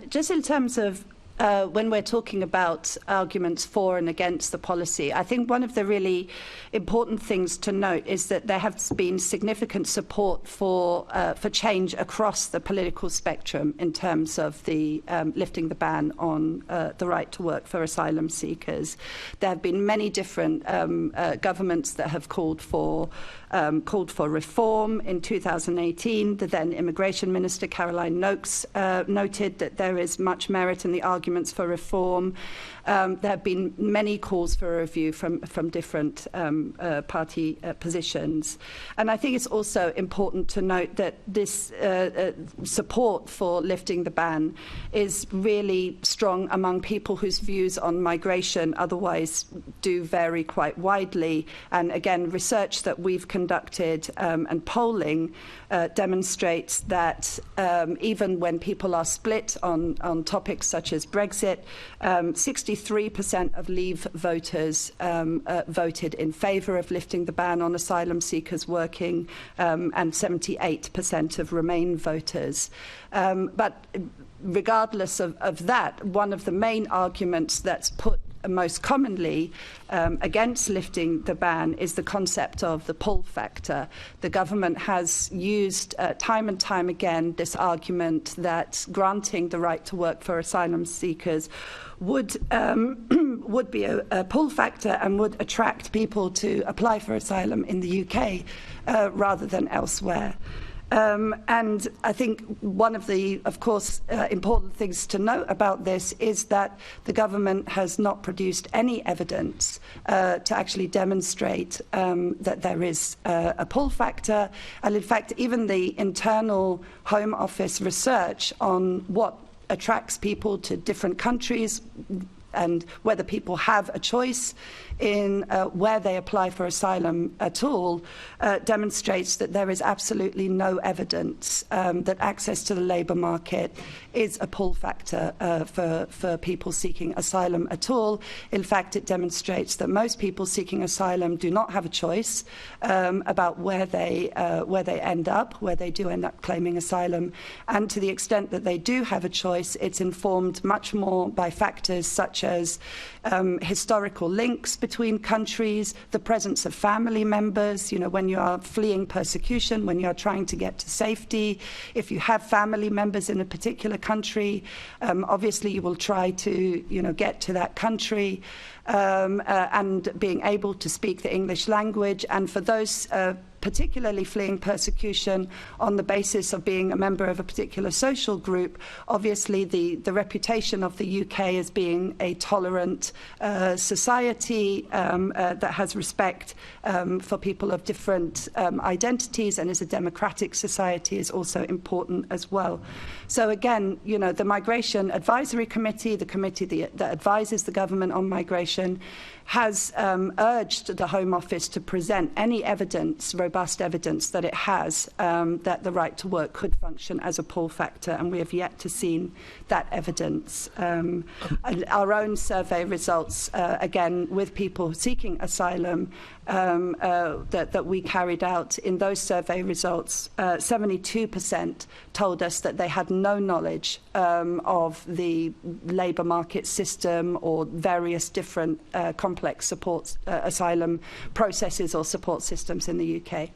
Just in terms of when we're talking about arguments for and against the policy, I think one of the really important things to note is that there has been significant support for change across the political spectrum in terms of the lifting the ban on the right to work for asylum seekers. There have been many different governments that have called for reform. In 2018, the then Immigration Minister Caroline Nokes noted that there is much merit in the arguments for reform. There have been many calls for a review from different party positions. And I think it's also important to note that this support for lifting the ban is really strong among people whose views on migration otherwise do vary quite widely. And again, research that we've conducted and polling demonstrates that even when people are split on topics such as Brexit, 63% of Leave voters voted in favour of lifting the ban on asylum seekers working, and 78% of Remain voters. But regardless of that, one of the main arguments that's put most commonly against lifting the ban is the concept of the pull factor. The government has used time and time again this argument that granting the right to work for asylum seekers would be a pull factor and would attract people to apply for asylum in the UK rather than elsewhere. And I think one of the, of course, important things to note about this is that the government has not produced any evidence to actually demonstrate that there is a pull factor. And in fact, even the internal Home Office research on what attracts people to different countries and whether people have a choice in where they apply for asylum at all, demonstrates that there is absolutely no evidence that access to the labour market is a pull factor for people seeking asylum at all. In fact, it demonstrates that most people seeking asylum do not have a choice about where they end up, where they do end up claiming asylum. And to the extent that they do have a choice, it's informed much more by factors such as historical links between countries, the presence of family members. You know, when you are fleeing persecution, when you are trying to get to safety, if you have family members in a particular country, obviously you will try to, get to that country, and being able to speak the English language. And for those particularly fleeing persecution on the basis of being a member of a particular social group, obviously the reputation of the UK as being a tolerant society that has respect for people of different identities and is a democratic society is also important as well. So again, the Migration Advisory Committee, the committee that advises the government on migration, has urged the Home Office to present any evidence, robust evidence, that it has that the right to work could function as a pull factor, and we have yet to see that evidence. Our own survey results, again, with people seeking asylum that we carried out, in those survey results, 72% told us that they had no knowledge of the labour market system or various different complex asylum processes or support systems in the UK.